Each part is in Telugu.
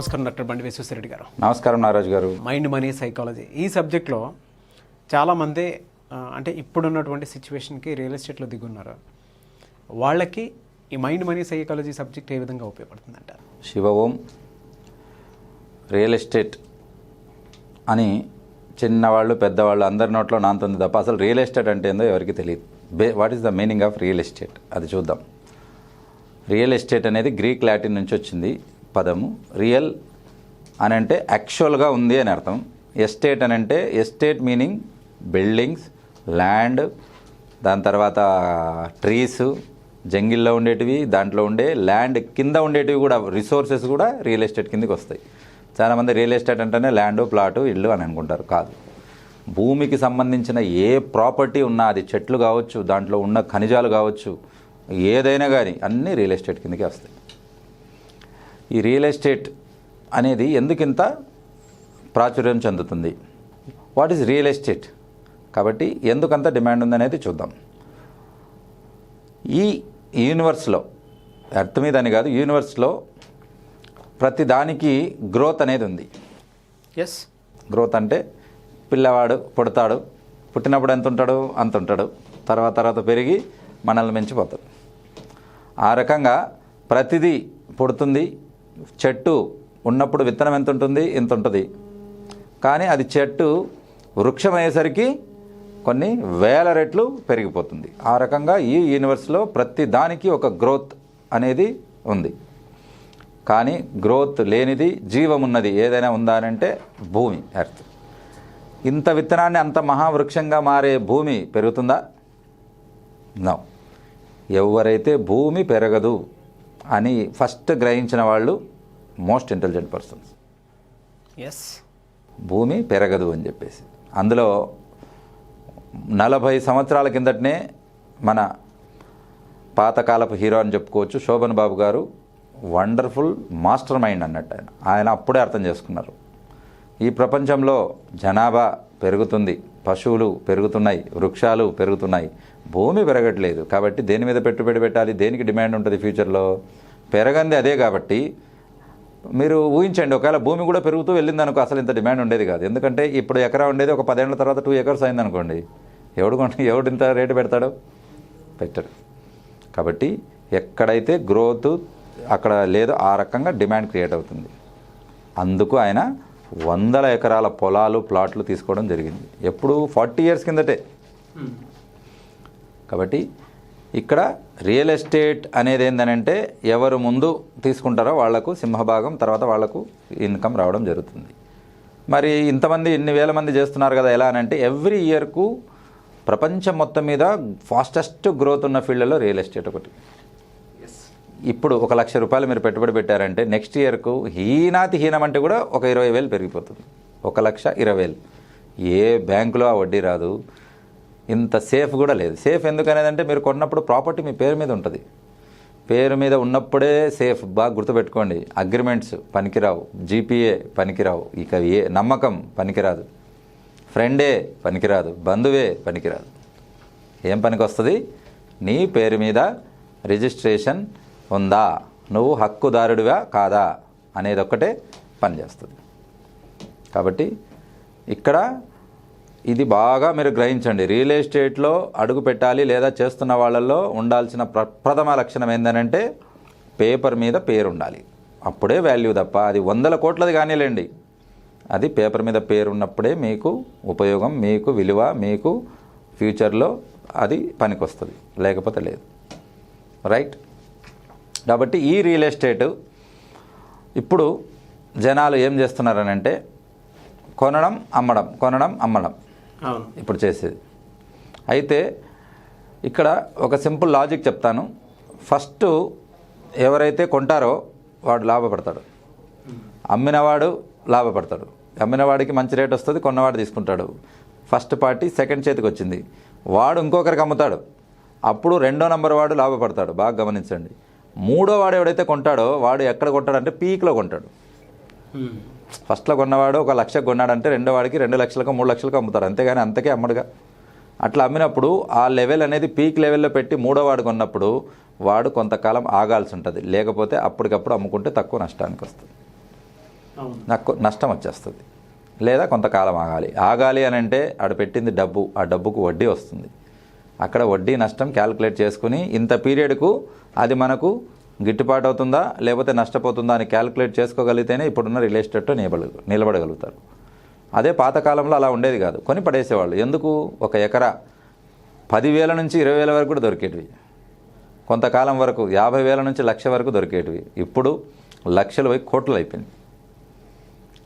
నమస్కారం డాక్టర్ బండి విశ్వేశ్వరరెడ్డి గారు. నమస్కారం నారాజు గారు. మైండ్ మనీ సైకాలజీ ఈ సబ్జెక్ట్లో చాలామంది అంటే ఇప్పుడున్నటువంటి సిచ్యువేషన్కి రియల్ ఎస్టేట్లో దిగున్నారు. వాళ్ళకి ఈ మైండ్ మనీ సైకాలజీ సబ్జెక్ట్ ఏ విధంగా ఉపయోగపడుతుంది అంటారు? శివ ఓం. రియల్ ఎస్టేట్ అని చిన్నవాళ్ళు పెద్దవాళ్ళు అందరి నోట్లో నాంతుంది తప్ప అసలు రియల్ ఎస్టేట్ అంటే ఏందో ఎవరికి తెలియదు. What is the meaning of real estate అది చూద్దాం. రియల్ ఎస్టేట్ అనేది గ్రీక్ లాటిన్ నుంచి వచ్చింది పదము. రియల్ అని అంటే యాక్చువల్గా ఉంది అని అర్థం. ఎస్టేట్ అని అంటే ఎస్టేట్ మీనింగ్ బిల్డింగ్స్, ల్యాండ్, దాని తర్వాత ట్రీస్, జంగిల్లో ఉండేటివి, దాంట్లో ఉండే ల్యాండ్ కింద ఉండేటివి కూడా రిసోర్సెస్ కూడా రియల్ ఎస్టేట్ కిందకి వస్తాయి. చాలామంది రియల్ ఎస్టేట్ అంటేనే ల్యాండ్, ప్లాటు, ఇల్లు అని అనుకుంటారు. కాదు, భూమికి సంబంధించిన ఏ ప్రాపర్టీ ఉన్నా, అది చెట్లు కావచ్చు, దాంట్లో ఉన్న ఖనిజాలు కావచ్చు, ఏదైనా కానీ అన్నీ రియల్ ఎస్టేట్ కిందకి వస్తాయి. ఈ రియల్ ఎస్టేట్ అనేది ఎందుకింత ప్రాచుర్యం చెందుతుంది? What is real estate? కాబట్టి ఎందుకంత డిమాండ్ ఉందనేది చూద్దాం. ఈ యూనివర్స్లో, ఎర్త్ మీద అని కాదు, యూనివర్స్లో ప్రతి దానికి గ్రోత్ అనేది ఉంది. ఎస్, గ్రోత్ అంటే పిల్లవాడు పుడతాడు, పుట్టినప్పుడు ఎంత ఉంటాడు అంత ఉంటాడు, తర్వాత పెరిగి మనల్ని మించిపోతాడు. ఆ రకంగా ప్రతిదీ పుడుతుంది. చెట్టు ఉన్నప్పుడు విత్తనం ఎంత ఉంటుంది? ఇంత ఉంటుంది. కానీ అది చెట్టు వృక్షం అయ్యేసరికి కొన్ని వేల రెట్లు పెరిగిపోతుంది. ఆ రకంగా ఈ యూనివర్స్లో ప్రతి దానికి ఒక గ్రోత్ అనేది ఉంది. కానీ గ్రోత్ లేనిది, జీవం ఉన్నది ఏదైనా ఉందా అని అంటే భూమి, ఎర్త్. ఇంత విత్తనాన్ని అంత మహావృక్షంగా మారే భూమి పెరుగుతుందా? నో. ఎవరైతే భూమి పెరగదు అని ఫస్ట్ గ్రహించిన వాళ్ళు మోస్ట్ ఇంటెలిజెంట్ పర్సన్స్. ఎస్, భూమి పెరగదు అని చెప్పేసి. అందులో 40 సంవత్సరాల కిందటనే మన పాతకాలపు హీరో అని చెప్పుకోవచ్చు శోభన్ బాబు గారు వండర్ఫుల్ మాస్టర్ మైండ్ అన్నట్టు ఆయన అప్పుడే అర్థం చేసుకున్నారు. ఈ ప్రపంచంలో జనాభా పెరుగుతుంది, పశువులు పెరుగుతున్నాయి, వృక్షాలు పెరుగుతున్నాయి, భూమి పెరగట్లేదు. కాబట్టి దేని మీద పెట్టుబడి పెట్టాలి? దేనికి డిమాండ్ ఉంటుంది ఫ్యూచర్లో? పెరగంది అదే. కాబట్టి మీరు ఊహించండి, ఒకవేళ భూమి కూడా పెరుగుతూ వెళ్ళిందనుకో అసలు ఇంత డిమాండ్ ఉండేది కాదు. ఎందుకంటే ఇప్పుడు ఎకరా ఉండేది ఒక 10 ఏళ్ల తర్వాత 2 acres అయిందనుకోండి, ఎవడు ఇంత రేటు పెడతాడు? పెట్టడు. కాబట్టి ఎక్కడైతే గ్రోత్ అక్కడ లేదో ఆ రకంగా డిమాండ్ క్రియేట్ అవుతుంది. అందుకు ఆయన 100 ఎకరాల పొలాలు, ప్లాట్లు తీసుకోవడం జరిగింది. ఎప్పుడు 40 years కిందటే. కాబట్టి ఇక్కడ రియల్ ఎస్టేట్ అనేది ఏంటంటే ఎవరు ముందు తీసుకుంటారో వాళ్లకు సింహభాగం, తర్వాత వాళ్లకు ఇన్కమ్ రావడం జరుగుతుంది. మరి ఇంతమంది ఇన్ని వేల మంది చేస్తున్నారు కదా, ఎలా అని అంటే ఎవ్రీ ఇయర్కు ప్రపంచం మొత్తం మీద ఫాస్టెస్ట్ గ్రోత్ ఉన్న ఫీల్డ్లో రియల్ ఎస్టేట్ ఒకటి. ఇప్పుడు 1 లక్ష రూపాయలు మీరు పెట్టుబడి పెట్టారంటే నెక్స్ట్ ఇయర్కు హీనం అంటే కూడా ఒక 20,000 పెరిగిపోతుంది. 1,20,000. ఏ బ్యాంకులో ఆ వడ్డీ రాదు. ఇంత సేఫ్ కూడా లేదు. సేఫ్ ఎందుకనేదంటే మీరు కొన్నప్పుడు ప్రాపర్టీ మీ పేరు మీద ఉంటుంది. పేరు మీద ఉన్నప్పుడే సేఫ్. బాగా గుర్తుపెట్టుకోండి. అగ్రిమెంట్స్ పనికిరావు, జీపీఏ పనికిరావు, ఇక ఏ నమ్మకం పనికిరాదు, ఫ్రెండే పనికిరాదు, బంధువే పనికిరాదు. ఏం పనికి వస్తుంది? నీ పేరు మీద రిజిస్ట్రేషన్ ఉందా, నువ్వు హక్కుదారుడివా కాదా అనేది ఒక్కటే పనిచేస్తుంది. కాబట్టి ఇక్కడ ఇది బాగా మీరు గ్రహించండి. రియల్ ఎస్టేట్లో అడుగు పెట్టాలి లేదా చేస్తున్న వాళ్ళల్లో ఉండాల్సిన ప్రథమ లక్షణం ఏంటంటే పేపర్ మీద పేరు ఉండాలి. అప్పుడే వాల్యూ తప్ప అది 100 కోట్లది కానీలేండి, అది పేపర్ మీద పేరు ఉన్నప్పుడే మీకు ఉపయోగం, మీకు విలువ, మీకు ఫ్యూచర్లో అది పనికొస్తుంది, లేకపోతే లేదు. రైట్. కాబట్టి ఈ రియల్ ఎస్టేట్ ఇప్పుడు జనాలు ఏం చేస్తున్నారనంటే కొనడం అమ్మడం ఇప్పుడు చేసేది. అయితే ఇక్కడ ఒక సింపుల్ లాజిక్ చెప్తాను. ఫస్ట్ ఎవరైతే కొంటారో వాడు లాభపడతాడు, అమ్మినవాడు లాభపడతాడు. అమ్మినవాడికి మంచి రేట్ వస్తుంది, కొన్నవాడు తీసుకుంటాడు. ఫస్ట్ పార్టీ సెకండ్ చేతికి వచ్చింది, వాడు ఇంకొకరికి అమ్ముతాడు, అప్పుడు 2వ నంబర్ వాడు లాభపడతాడు. బాగా గమనించండి. 3వ వాడు ఎవడైతే కొంటాడో వాడు ఎక్కడ కొంటాడంటే పీక్లో కొంటాడు. ఫస్ట్లో కొన్నవాడు 1 లక్ష కొన్నాడంటే 2వ వాడికి 2 లక్షలకు 3 లక్షలకు అమ్ముతాడు, అంతేగాని అంతకే అమ్మడుగా. అట్లా అమ్మినప్పుడు ఆ లెవెల్ అనేది పీక్ లెవెల్లో పెట్టి 3వ వాడు కొన్నప్పుడు వాడు కొంతకాలం ఆగాల్సి ఉంటుంది, లేకపోతే అప్పటికప్పుడు అమ్ముకుంటే తక్కువ నష్టానికి వస్తుంది. నాకు నష్టం వచ్చేస్తుంది. లేదా కొంతకాలం ఆగాలి అని అంటే ఆడు పెట్టింది డబ్బు, ఆ డబ్బుకు వడ్డీ వస్తుంది. అక్కడ వడ్డీ నష్టం క్యాలిక్యులేట్ చేసుకుని ఇంత పీరియడ్కు అది మనకు గిట్టుబాటు అవుతుందా లేకపోతే నష్టపోతుందా అని క్యాలిక్యులేట్ చేసుకోగలిగితేనే ఇప్పుడున్న రియల్ ఎస్టేట్లో నిలబడగలుగుతారు. అదే పాతకాలంలో అలా ఉండేది కాదు, కొని పడేసేవాళ్ళు. ఎందుకు? ఒక ఎకరా 10,000 నుంచి 20,000 వరకు కూడా దొరికేటివి, కొంతకాలం వరకు 50,000 నుంచి 1,00,000 వరకు దొరికేటివి. ఇప్పుడు లక్షలు పోయి కోట్లు అయిపోయింది.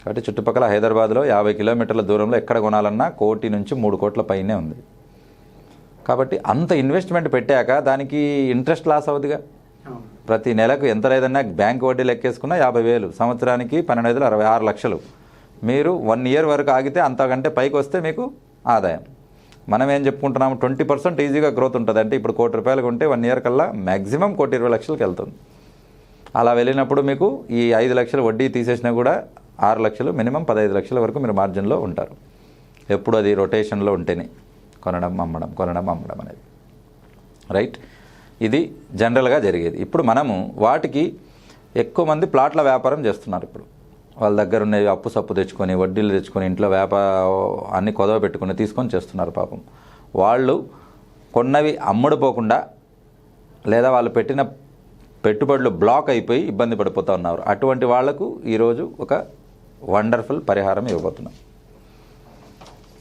కాబట్టి చుట్టుపక్కల హైదరాబాద్లో 50 కిలోమీటర్ల దూరంలో ఎక్కడ కొనాలన్నా 1 కోటి నుంచి 3 కోట్ల పైనే ఉంది. కాబట్టి అంత ఇన్వెస్ట్మెంట్ పెట్టాక దానికి ఇంట్రెస్ట్ లాస్ అవుతుందిగా. ప్రతి నెలకు ఎంత లేదన్నా బ్యాంక్ వడ్డీ లెక్కేసుకున్నా 50,000, సంవత్సరానికి 12,500 66 లక్షలు. మీరు 1 ఇయర్ వరకు ఆగితే అంతకంటే పైకి వస్తే మీకు ఆదాయం. మనం ఏం చెప్పుకుంటున్నాము, 20% ఈజీగా గ్రోత్ ఉంటుంది. అంటే ఇప్పుడు 1 కోటి రూపాయలు ఉంటే 1 ఇయర్ కల్లా మ్యాక్సిమం 1,20,00,000కి వెళ్తుంది. అలా వెళ్ళినప్పుడు మీకు ఈ 5 లక్షలు వడ్డీ తీసేసినా కూడా 6 లక్షలు, మినిమం 15 లక్షల వరకు మీరు మార్జిన్లో ఉంటారు. ఎప్పుడు అది రొటేషన్లో ఉంటేనే కొనడం అమ్మడం అనేది. రైట్, ఇది జనరల్గా జరిగేది. ఇప్పుడు మనము వాటికి ఎక్కువ మంది ప్లాట్ల వ్యాపారం చేస్తున్నారు. ఇప్పుడు వాళ్ళ దగ్గర ఉన్నవి అప్పు సప్పు తెచ్చుకొని వడ్డీలు తెచ్చుకొని ఇంట్లో అన్ని కొదవ పెట్టుకుని తీసుకొని చేస్తున్నారు. పాపం వాళ్ళు కొన్నవి అమ్ముడుపోకుండా లేదా వాళ్ళు పెట్టిన పెట్టుబడులు బ్లాక్ అయిపోయి ఇబ్బంది పడిపోతూ ఉన్నారు. అటువంటి వాళ్లకు ఈరోజు ఒక వండర్ఫుల్ పరిహారం ఇవ్వబోతున్నాం.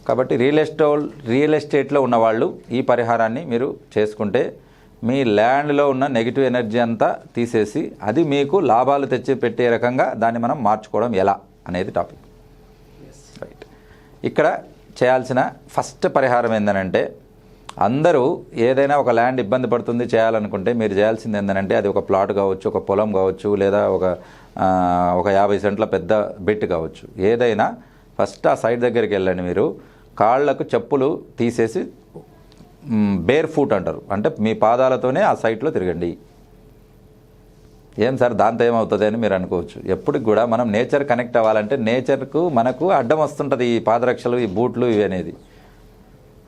కాబట్టి రియల్ ఎస్టేట్లో ఉన్నవాళ్ళు ఈ పరిహారాన్ని మీరు చేసుకుంటే మీ ల్యాండ్లో ఉన్న నెగిటివ్ ఎనర్జీ అంతా తీసేసి అది మీకు లాభాలు తెచ్చి పెట్టే రకంగా దాన్ని మనం మార్చుకోవడం ఎలా అనేది టాపిక్. రైట్, ఇక్కడ చేయాల్సిన ఫస్ట్ పరిహారం ఏంటంటే, అందరూ ఏదైనా ఒక ల్యాండ్ ఇబ్బంది పడుతుంది చేయాలనుకుంటే మీరు చేయాల్సింది ఏంటంటే, అది ఒక ప్లాట్ కావచ్చు, ఒక పొలం కావచ్చు, లేదా ఒక 50 సెంట్ల పెద్ద బెట్ కావచ్చు, ఏదైనా ఫస్ట్ ఆ సైట్ దగ్గరికి వెళ్ళండి. మీరు కాళ్లకు చెప్పులు తీసేసి బేర్ ఫూట్ అంటారు, అంటే మీ పాదాలతోనే ఆ సైట్లో తిరగండి. ఏం సార్ దాంతో ఏమవుతుంది అని మీరు అనుకోవచ్చు. ఎప్పటికి కూడా మనం నేచర్ కనెక్ట్ అవ్వాలంటే నేచర్కు మనకు అడ్డం వస్తుంటుంది ఈ పాదరక్షలు, ఈ బూట్లు ఇవి అనేది.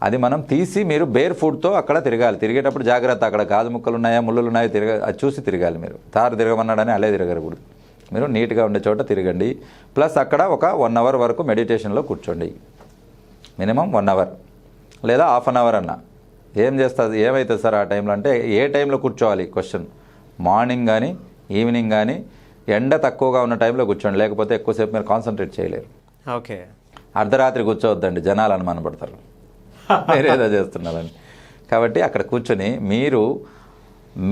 అది మనం తీసి మీరు బేర్ ఫుట్తో అక్కడ తిరగాలి. తిరిగేటప్పుడు జాగ్రత్త, అక్కడ గాజు ముక్కలు ఉన్నాయా ముళ్ళులు ఉన్నాయో అది చూసి తిరగాలి. మీరు తారు తిరగమన్నాడని అలే తిరగకూడదు. మీరు నీట్గా ఉండే చోట తిరగండి. ప్లస్ అక్కడ ఒక 1 అవర్ వరకు మెడిటేషన్లో కూర్చోండి. మినిమం 1 అవర్ లేదా హాఫ్ అన్ అవర్ అన్న. ఏం చేస్తుంది, ఏమవుతుంది సార్ ఆ టైంలో అంటే, ఏ టైంలో కూర్చోవాలి క్వశ్చన్. మార్నింగ్ కానీ ఈవినింగ్ కానీ ఎండ తక్కువగా ఉన్న టైంలో కూర్చోండి, లేకపోతే ఎక్కువసేపు మీరు కాన్సన్ట్రేట్ చేయలేరు. ఓకే, అర్ధరాత్రి కూర్చోవద్దండి, జనాలు అనుమానపడతారు మీరేదో చేస్తున్నారని. కాబట్టి అక్కడ కూర్చొని మీరు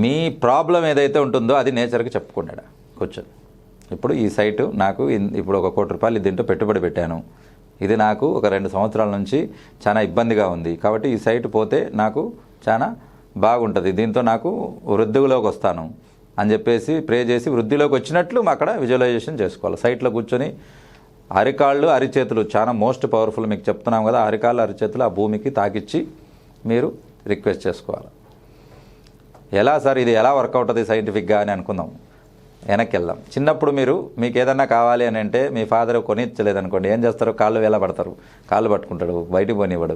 మీ ప్రాబ్లం ఏదైతే ఉంటుందో అది నేచర్కి చెప్పుకున్నాడు కూర్చొని. ఇప్పుడు ఈ సైటు నాకు ఇప్పుడు 1 కోటి రూపాయలు దీంట్లో పెట్టుబడి పెట్టాను, ఇది నాకు ఒక 2 సంవత్సరాల నుంచి చాలా ఇబ్బందిగా ఉంది, కాబట్టి ఈ సైటు పోతే నాకు చాలా బాగుంటుంది, దీంతో నాకు వృద్ధిలోకి వస్తాను అని చెప్పేసి ప్రే చేసి వృద్ధిలోకి వచ్చినట్లు అక్కడ విజువలైజేషన్ చేసుకోవాలి. సైట్లో కూర్చొని అరికాళ్ళు అరిచేతులు చాలా మోస్ట్ పవర్ఫుల్, మీకు చెప్తున్నాం కదా, అరికాళ్ళు అరిచేతులు ఆ భూమికి తాకిచ్చి మీరు రిక్వెస్ట్ చేసుకోవాలి. ఎలా సార్ ఇది ఎలా వర్కౌట్ అవుతుంది సైంటిఫిక్గా అని అనుకుందాం. వెనక్కి వెళ్దాం. చిన్నప్పుడు మీకు ఏదన్నా కావాలి అని అంటే మీ ఫాదర్ కొనిచ్చలేదనుకోండి, ఏం చేస్తారు, కాళ్ళు వేలా పడతారు, కాళ్ళు పట్టుకుంటాడు, బయటికి పోనివ్వడు.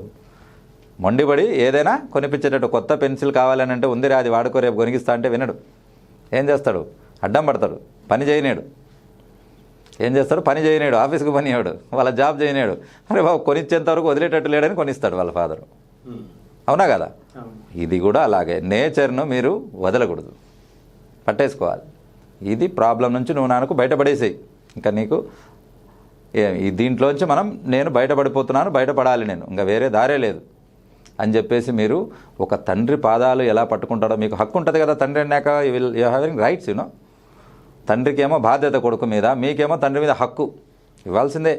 మొండిపడి ఏదైనా కొనిపించేటట్టు కొత్త పెన్సిల్ కావాలని అంటే ఉందిరా అది వాడుకో రేపు కొనిగిస్తా అంటే వినడు. ఏం చేస్తాడు, అడ్డం పడతాడు, పని చేయనేడు. ఏం చేస్తాడు, పని చేయనేడు, ఆఫీస్కి పని అయ్యాడు, వాళ్ళ జాబ్ చేయనేడు. అరే బాబు కొనిచ్చేంత వరకు వదిలేటట్టు లేడని కొనిస్తాడు వాళ్ళ ఫాదరు. అవునా కదా? ఇది కూడా అలాగే నేచర్ను మీరు వదలకూడదు, పట్టేసుకోవాలి. ఇది ప్రాబ్లం నుంచి నువ్వు నాకు బయటపడేసేయి, ఇంకా నీకు దీంట్లోంచి నేను బయటపడిపోతున్నాను, బయటపడాలి నేను, ఇంకా వేరే దారే లేదు అని చెప్పేసి మీరు ఒక తండ్రి పాదాలు ఎలా పట్టుకుంటాడో మీకు హక్కు ఉంటుంది కదా. తండ్రి అన్నాక యూ హ్యావింగ్ రైట్స్, యూనో. తండ్రికేమో బాధ్యత కొడుకు మీద, మీకేమో తండ్రి మీద హక్కు ఇవ్వాల్సిందే.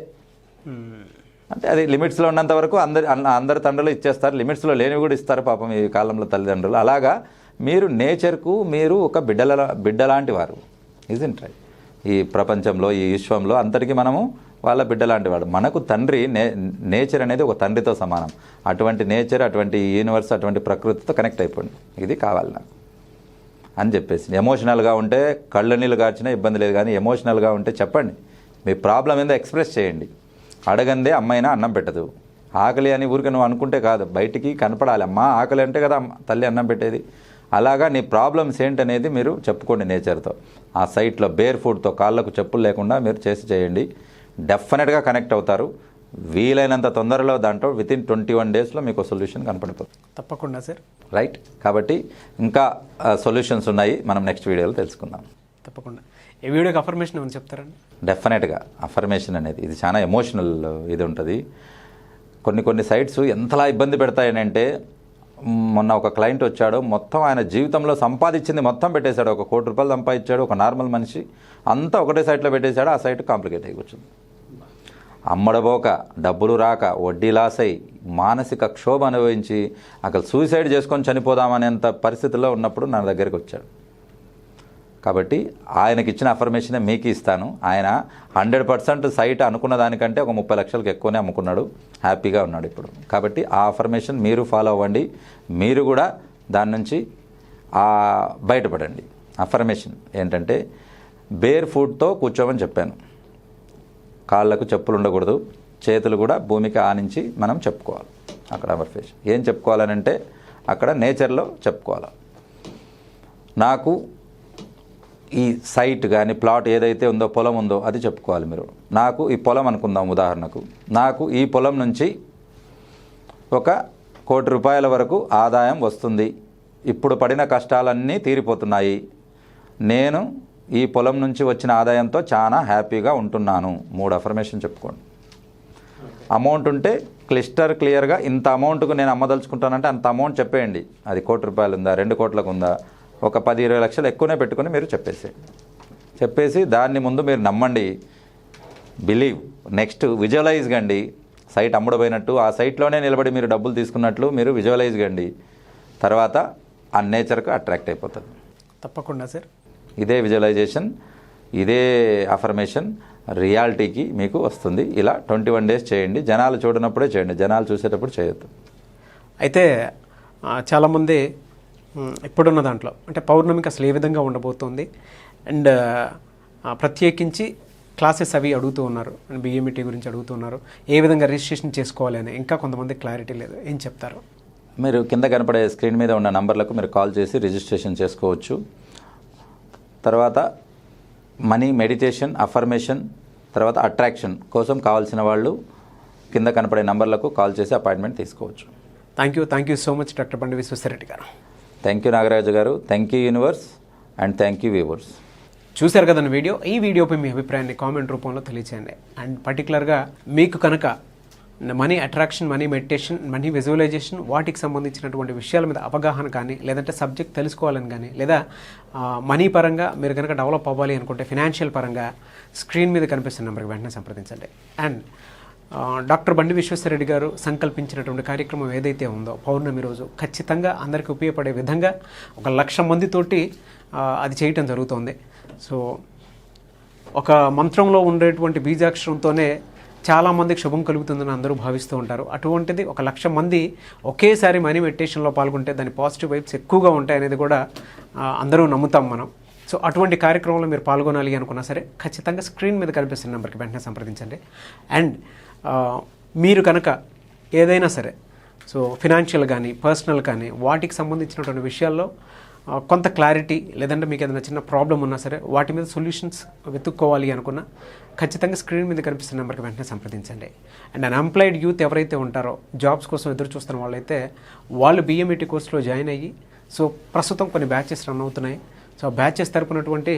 అంటే అది లిమిట్స్లో ఉన్నంత వరకు అందరు తండ్రులు ఇచ్చేస్తారు, లిమిట్స్లో లేనివి కూడా ఇస్తారు పాపం ఈ కాలంలో తల్లిదండ్రులు. అలాగా మీరు నేచర్కు మీరు ఒక బిడ్డలాంటి వారు. Isn't right? ఈ ప్రపంచంలో ఈ విశ్వంలో అంతటికీ మనము వాళ్ళ బిడ్డలాంటి వాడు. మనకు తండ్రి నేచర్ అనేది ఒక తండ్రితో సమానం. అటువంటి నేచర్, అటువంటి యూనివర్స్, అటువంటి ప్రకృతితో కనెక్ట్ అయిపోండి, ఇది కావాలి నాకు అని చెప్పేసి. ఎమోషనల్గా ఉంటే కళ్ళ నీళ్ళు గార్చినా ఇబ్బంది లేదు, కానీ ఎమోషనల్గా ఉంటే చెప్పండి, మీ ప్రాబ్లం ఏందో ఎక్స్ప్రెస్ చేయండి. అడగందే అమ్మైనా అన్నం పెట్టదు. ఆకలి అని ఊరికే నువ్వు అనుకుంటే కాదు, బయటికి కనపడాలి. అమ్మ ఆకలి అంటే కదా తల్లి అన్నం పెట్టేది. అలాగా నీ ప్రాబ్లమ్స్ ఏంటనేది మీరు చెప్పుకోండి నేచర్తో. ఆ సైట్లో బేర్ ఫుట్తో కాళ్ళకు చెప్పులు లేకుండా మీరు చేయండి. డెఫినెట్గా కనెక్ట్ అవుతారు. వీలైనంత తొందరలో దాంట్లో వితిన్ 21 డేస్లో మీకు సొల్యూషన్ కనపడిపోతుంది. తప్పకుండా సార్. రైట్. కాబట్టి ఇంకా సొల్యూషన్స్ ఉన్నాయి, మనం నెక్స్ట్ వీడియోలో తెలుసుకుందాం. తప్పకుండా. ఈ వీడియోకి అఫర్మేషన్ ఏమైనా చెప్తారండి? డెఫినెట్గా అఫర్మేషన్ అనేది ఇది చాలా ఎమోషనల్ ఇది ఉంటుంది. కొన్ని సైట్స్ ఎంతలా ఇబ్బంది పెడతాయనంటే, మొన్న ఒక క్లయింట్ వచ్చాడు, మొత్తం ఆయన జీవితంలో సంపాదించింది మొత్తం పెట్టేశాడు. 1 కోటి రూపాయలు సంపాదించాడు, ఒక నార్మల్ మనిషి, అంతా ఒకటే సైట్లో పెట్టేశాడు. ఆ సైట్ కాంప్లికేట్ అయి కూర్చుంది. అమ్మడబోక, డబ్బులు రాక, వడ్డీ లాస్ అయి, మానసిక క్షోభ అనుభవించి అసలు సూసైడ్ చేసుకొని చనిపోదామనేంత పరిస్థితుల్లో ఉన్నప్పుడు నా దగ్గరికి వచ్చాడు. కాబట్టి ఆయనకి ఇచ్చిన అఫర్మేషనే మీకు ఇస్తాను. ఆయన 100% సైట్ అనుకున్న దానికంటే ఒక 30 లక్షలకు ఎక్కువనే అమ్ముకున్నాడు, హ్యాపీగా ఉన్నాడు ఇప్పుడు. కాబట్టి ఆ అఫర్మేషన్ మీరు ఫాలో అవ్వండి, మీరు కూడా దాని నుంచి బయటపడండి. అఫర్మేషన్ ఏంటంటే, బేర్ ఫుట్తో కూర్చోమని చెప్పాను. కాళ్ళకు చెప్పులు ఉండకూడదు, చేతులు కూడా భూమికి ఆనించి మనం చెప్పుకోవాలి. అక్కడ అఫర్మేషన్ ఏం చెప్పుకోవాలనంటే, అక్కడ నేచర్లో చెప్పుకోవాలి. నాకు ఈ సైట్ కానీ ప్లాట్ ఏదైతే ఉందో, పొలం ఉందో అది చెప్పుకోవాలి మీరు. నాకు ఈ పొలం అనుకుందాం ఉదాహరణకు, నాకు ఈ పొలం నుంచి 1 కోటి రూపాయల వరకు ఆదాయం వస్తుంది, ఇప్పుడు పడిన కష్టాలన్నీ తీరిపోతున్నాయి, నేను ఈ పొలం నుంచి వచ్చిన ఆదాయంతో చాలా హ్యాపీగా ఉంటున్నాను. 3 అఫర్మేషన్ చెప్పుకోండి. అమౌంట్ ఉంటే క్లియర్గా ఇంత అమౌంట్కు నేను అమ్మదలుచుకుంటానంటే అంత అమౌంట్ చెప్పేయండి. అది 1 కోటి రూపాయలు ఉందా, 2 కోట్లకు ఉందా, ఒక 10-20 లక్షలు ఎక్కువనే పెట్టుకుని మీరు చెప్పేసి దాన్ని ముందు మీరు నమ్మండి, బిలీవ్. నెక్స్ట్ విజువలైజ్ కండి, సైట్ అమ్ముడుపోయినట్టు, ఆ సైట్లోనే నిలబడి మీరు డబ్బులు తీసుకున్నట్లు మీరు విజువలైజ్ కండి. తర్వాత ఆ నేచర్కు అట్రాక్ట్ అయిపోతుంది. తప్పకుండా సార్. ఇదే విజువలైజేషన్, ఇదే అఫర్మేషన్ రియాలిటీకి మీకు వస్తుంది. ఇలా 21 డేస్ చేయండి. జనాలు చూడనప్పుడే చేయండి, జనాలు చూసేటప్పుడు చేయొద్దు. అయితే చాలామంది ఇప్పుడున్న దాంట్లో అంటే పౌర్ణమికి అసలు ఏ విధంగా ఉండబోతోంది, అండ్ ప్రత్యేకించి క్లాసెస్ అవి అడుగుతూ ఉన్నారు, అండ్ బిఎంఈటీ గురించి అడుగుతున్నారు, ఏ విధంగా రిజిస్ట్రేషన్ చేసుకోవాలి అని ఇంకా కొంతమంది క్లారిటీ లేదు, ఏం చెప్తారు? మీరు కింద కనపడే స్క్రీన్ మీద ఉన్న నంబర్లకు మీరు కాల్ చేసి రిజిస్ట్రేషన్ చేసుకోవచ్చు. తర్వాత మనీ, మెడిటేషన్, అఫర్మేషన్, తర్వాత అట్రాక్షన్ కోసం కావాల్సిన వాళ్ళు కింద కనపడే నంబర్లకు కాల్ చేసి అపాయింట్మెంట్ తీసుకోవచ్చు. Thank you so much doctor బండి విశ్వేశ్వరరెడ్డి గారు. థ్యాంక్ యూ నాగరాజు గారు. Thank you universe, and thank you viewers. చూశారు కదండి వీడియో. ఈ వీడియోపై మీ అభిప్రాయాన్ని కామెంట్ రూపంలో తెలియచేయండి. అండ్ పర్టికులర్గా మీకు కనుక money attraction, money meditation, money visualisation వాటికి సంబంధించినటువంటి విషయాల మీద అవగాహన కానీ, లేదంటే సబ్జెక్ట్ తెలుసుకోవాలని కానీ, లేదా మనీ పరంగా మీరు కనుక డెవలప్ అవ్వాలి అనుకుంటే ఫినాన్షియల్ పరంగా స్క్రీన్ మీద కనిపిస్తున్న నెంబర్కి వెంటనే సంప్రదించండి. అండ్ డాక్టర్ బండి విశ్వేశ్వరరెడ్డి గారు సంకల్పించినటువంటి కార్యక్రమం ఏదైతే ఉందో పౌర్ణమి రోజు ఖచ్చితంగా అందరికీ ఉపయోగపడే విధంగా 1,00,000 మందితోటి అది చేయటం జరుగుతోంది. సో ఒక మంత్రంలో ఉండేటువంటి బీజాక్షరంతోనే చాలామందికి శుభం కలుగుతుందని అందరూ భావిస్తూ ఉంటారు. అటువంటిది 1,00,000 మంది ఒకేసారి మనీ మెడిటేషన్లో పాల్గొంటే దాని పాజిటివ్ వైబ్స్ ఎక్కువగా ఉంటాయనేది కూడా అందరూ నమ్ముతాం మనం. సో అటువంటి కార్యక్రమంలో మీరు పాల్గొనాలి అనుకున్నా సరే ఖచ్చితంగా స్క్రీన్ మీద కనిపిస్తున్న నెంబర్కి వెంటనే సంప్రదించండి. అండ్ మీరు కనుక ఏదైనా సరే సో ఫినాన్షియల్ కానీ, పర్సనల్ కానీ వాటికి సంబంధించినటువంటి విషయాల్లో కొంత క్లారిటీ, లేదంటే మీకు ఏదైనా చిన్న ప్రాబ్లం ఉన్నా సరే వాటి మీద సొల్యూషన్స్ వెతుక్కోవాలి అనుకున్నా ఖచ్చితంగా స్క్రీన్ మీద కనిపిస్తున్న నెంబర్కి వెంటనే సంప్రదించండి. అండ్ అన్ఎంప్లాయిడ్ యూత్ ఎవరైతే ఉంటారో, జాబ్స్ కోసం ఎదురు చూస్తున్న వాళ్ళైతే వాళ్ళు బిఎంఈటీ కోర్సులో జాయిన్ అయ్యి సో ప్రస్తుతం కొన్ని బ్యాచెస్ రన్ అవుతున్నాయి. సో బ్యాచెస్ తరపునటువంటి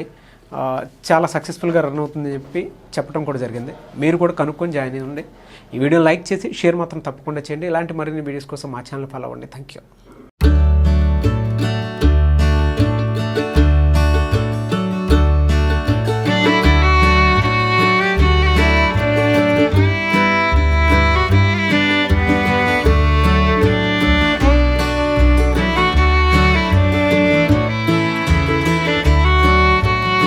చాలా సక్సెస్ఫుల్గా రన్ అవుతుందని చెప్పడం కూడా జరిగింది. మీరు కూడా కనుక్కొని జాయిన్ అయ్యండి. ఈ వీడియో లైక్ చేసి షేర్ మాత్రం తప్పకుండా చేయండి. ఇలాంటి మరిన్ని వీడియోస్ కోసం మా ఛానల్ ఫాలో అవ్వండి. Thank you.